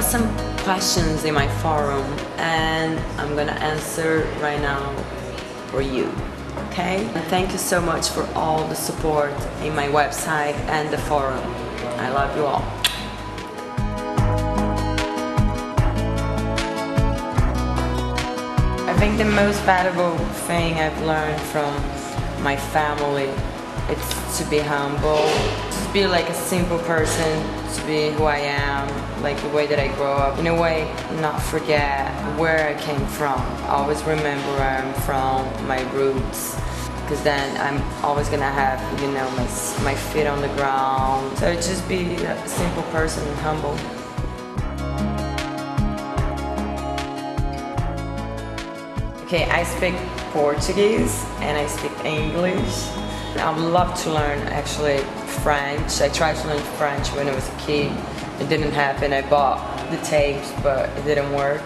some questions in my forum and I'm gonna answer right now for you, okay? And thank you so much for all the support in my website and the forum. I love you all. I think the most valuable thing I've learned from my family is to be humble, to be like a simple person, to be who I am, like the way that I grow up. In a way, not forget where I came from. Always remember where I'm from, my roots, because then I'm always gonna have, you know, my feet on the ground. So just be a simple person and humble. Okay, I speak Portuguese and I speak English. I would love to learn actually French. I tried to learn French when I was a kid. It didn't happen. I bought the tapes, but it didn't work.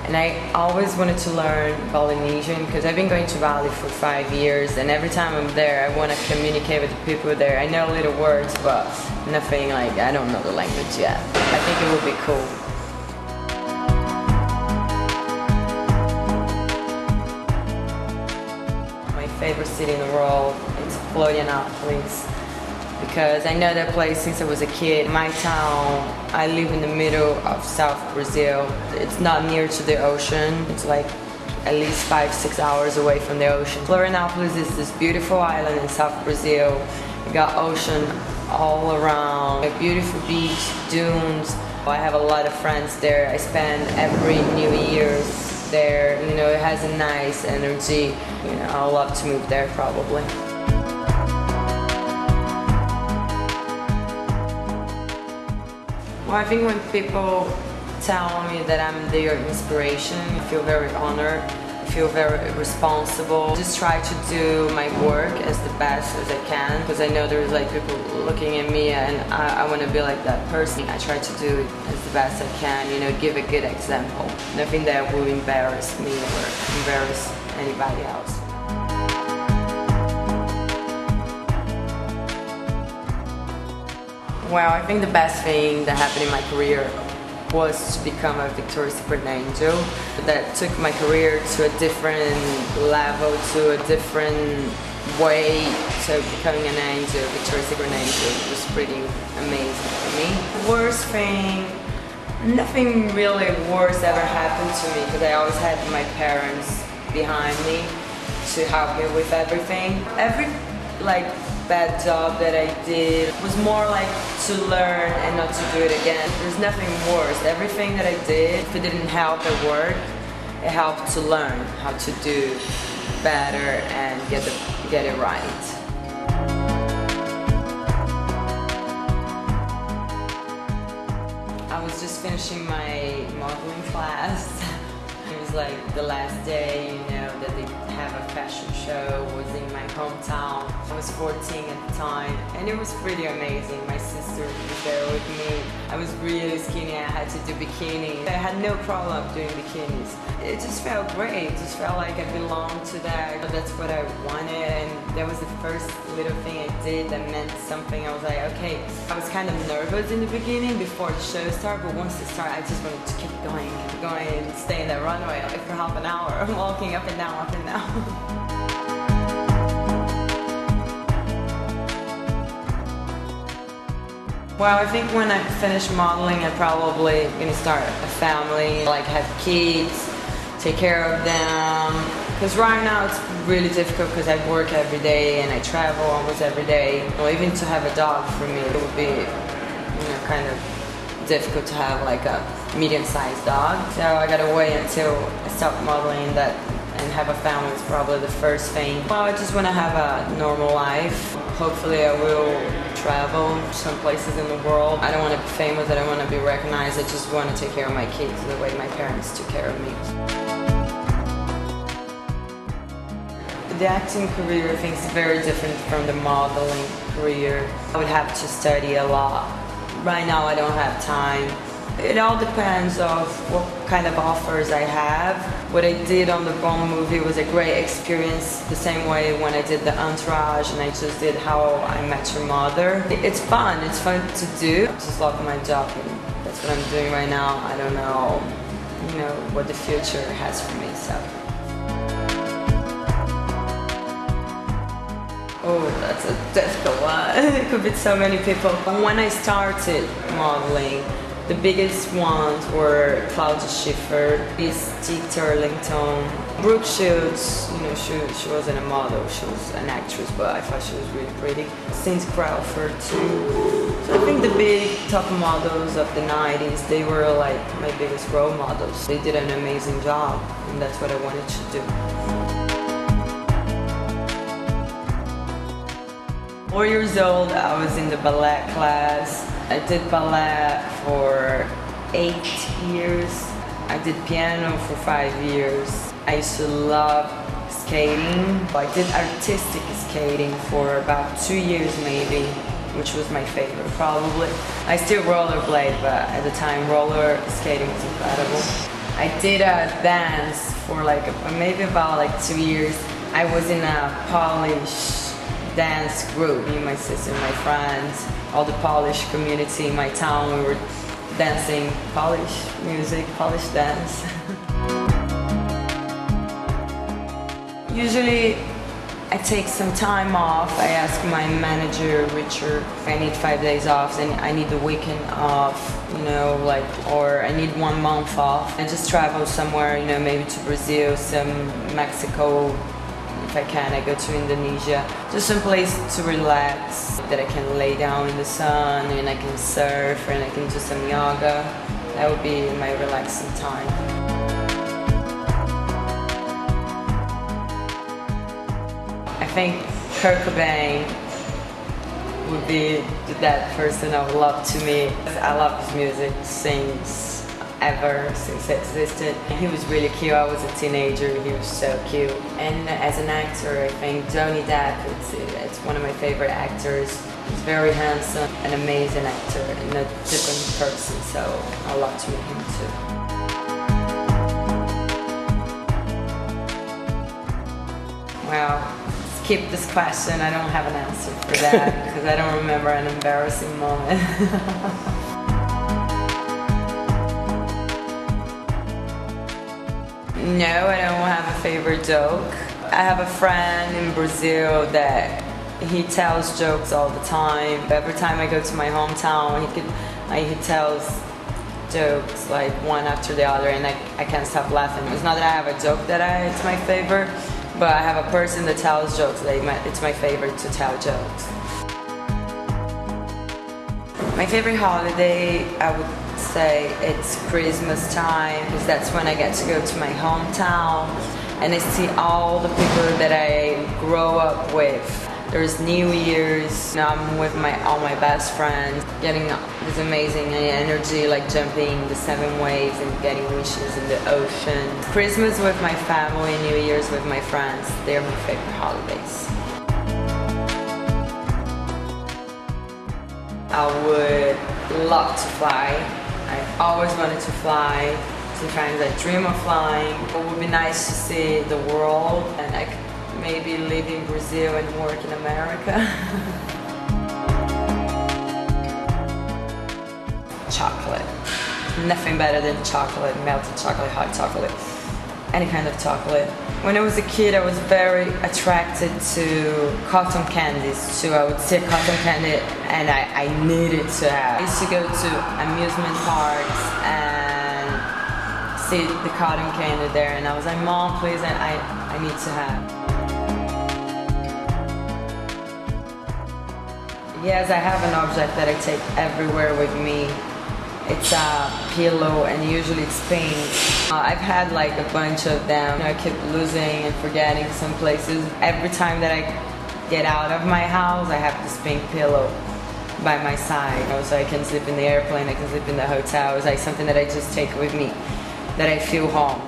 And I always wanted to learn Polynesian because I've been going to Bali for 5 years, and every time I'm there I want to communicate with the people there. I know little words, but nothing like, I don't know the language yet. I think it would be cool. My favorite city in the world is Florianopolis, because I know that place since I was a kid. My town, I live in the middle of South Brazil. It's not near to the ocean. It's like at least 5-6 hours away from the ocean. Florianopolis is this beautiful island in South Brazil. You got ocean all around, a beautiful beach, dunes. I have a lot of friends there. I spend every New Year's there. You know, it has a nice energy. You know, I'd love to move there probably. Well, I think when people tell me that I'm their inspiration, I feel very honored, I feel very responsible. Just try to do my work as the best as I can, because I know there's like people looking at me and I want to be like that person. I try to do it as the best I can, you know, give a good example. Nothing that will embarrass me or embarrass anybody else. Well, I think the best thing that happened in my career was to become a Victoria's Secret angel. That took my career to a different level, to a different way. So becoming an angel, Victoria's Secret angel, was pretty amazing for me. Worst thing, nothing really worse ever happened to me, because I always had my parents behind me to help me with everything. Every bad job that I did was more like to learn and not to do it again. There's nothing worse. Everything that I did, if it didn't help at work, it helped to learn how to do better and get it right. I was just finishing my modeling class. It was like the last day, you know, that they have a fashion show. It was in my hometown. I was 14 at the time, and it was pretty amazing. My sister was there with me. I was really skinny. I had to do bikinis. I had no problem doing bikinis. It just felt great. It just felt like I belonged to that. That's what I wanted, and that was the first little thing I did that meant something. I was like, okay. I was kind of nervous in the beginning before the show started, but once it started, I just wanted to keep going, and stay in that runway like for half an hour. I'm walking up and down, up and down. Well, I think when I finish modeling, I'm probably gonna start a family, like have kids, take care of them. Because right now it's really difficult because I work every day and I travel almost every day. Well, even to have a dog for me, it would be, you know, kind of difficult to have like a medium-sized dog. So I gotta wait until I stop modeling that and have a family is probably the first thing. Well, I just want to have a normal life. Hopefully I will travel some places in the world. I don't want to be famous, I don't want to be recognized. I just want to take care of my kids the way my parents took care of me. The acting career, I think, is very different from the modeling career. I would have to study a lot. Right now I don't have time. It all depends on what kind of offers I have. What I did on the Bond movie was a great experience, the same way when I did the Entourage and I just did How I Met Your Mother. It's fun to do. I just love my job and that's that's what I'm doing right now. I don't know, what the future has for me, so. Oh, that's a difficult one. It could be so many people. When I started modeling, the biggest ones were Claudia Schiffer, Steve Turlington, Brooke Shields. She wasn't a model, she was an actress, but I thought she was really pretty. Cindy Crawford too. So I think the big top models of the 90s, they were like my biggest role models. They did an amazing job, and that's what I wanted to do. 4 years old, I was in the ballet class. I did ballet for 8 years. I did piano for 5 years. I used to love skating. I did artistic skating for about 2 years maybe, which was my favorite probably. I still rollerblade, but at the time roller skating was incredible. I did a dance for maybe about 2 years. I was in a Polish dance group, me, my sister, my friends, all the Polish community in my town. We were dancing Polish music, Polish dance. Usually I take some time off. I ask my manager, Richard, I need 5 days off and I need the weekend off, or I need 1 month off. I just travel somewhere, maybe to Brazil, some Mexico. If I can, I go to Indonesia. Just some place to relax, that I can lay down in the sun and I can surf and I can do some yoga. That would be my relaxing time. I think Kurt Cobain would be that person I would love to meet. I love his music since it existed. He was really cute. I was a teenager, he was so cute. And as an actor, I think Johnny Depp, it's one of my favorite actors. He's very handsome, an amazing actor, and a different person, so I'd love to meet him too. Well, skip this question, I don't have an answer for that because I don't remember an embarrassing moment. No, I don't have a favorite joke. I have a friend in Brazil that he tells jokes all the time. Every time I go to my hometown, he tells jokes one after the other, and I can't stop laughing. It's not that I have a joke it's my favorite, but I have a person that tells jokes that it's my favorite to tell jokes. My favorite holiday, I would say it's Christmas time, because that's when I get to go to my hometown and I see all the people that I grow up with. There's New Year's, I'm with all my best friends, getting this amazing energy, jumping the 7 waves and getting wishes in the ocean. Christmas with my family, New Year's with my friends, they're my favorite holidays. I would love to fly. I always wanted to fly. Sometimes I dream of flying. It would be nice to see the world, and I could maybe live in Brazil and work in America. Chocolate. Nothing better than chocolate, melted chocolate, hot chocolate, any kind of chocolate. When I was a kid, I was very attracted to cotton candies too. I would see a cotton candy and I needed to have. I used to go to amusement parks and see the cotton candy there, and I was like, Mom, please, I need to have. Yes, I have an object that I take everywhere with me. It's a pillow, and usually it's pink. I've had a bunch of them. I keep losing and forgetting some places. Every time that I get out of my house, I have this pink pillow by my side. So I can sleep in the airplane, I can sleep in the hotel. It's something that I just take with me, that I feel home.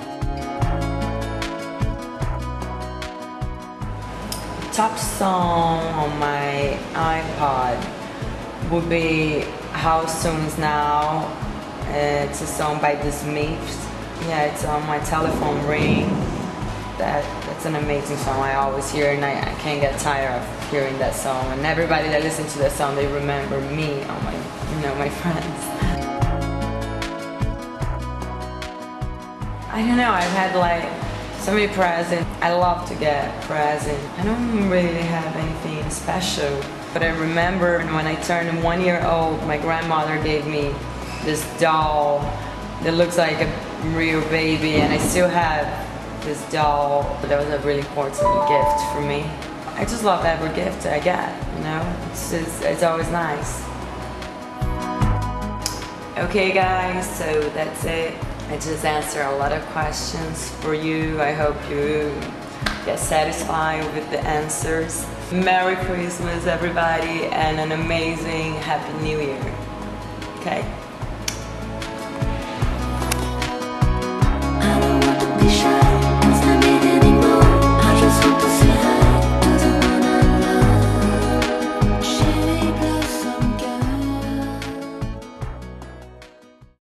Top song on my iPod would be How Soon Is Now. It's a song by The Smiths. Yeah, it's on my telephone ring. That's an amazing song. I always hear it, and I can't get tired of hearing that song. And everybody that listens to that song, they remember me, all my friends. I don't know, I've had like so many presents. I love to get presents. I don't really have anything special, but I remember when I turned 1 year old, my grandmother gave me this doll that looks like a real baby, and I still have this doll. That was a really important gift for me. I just love every gift I get, you know? It's always nice. Okay guys, so that's it. I just answered a lot of questions for you. I hope you get satisfied with the answers. Merry Christmas everybody, and an amazing Happy New Year. Okay?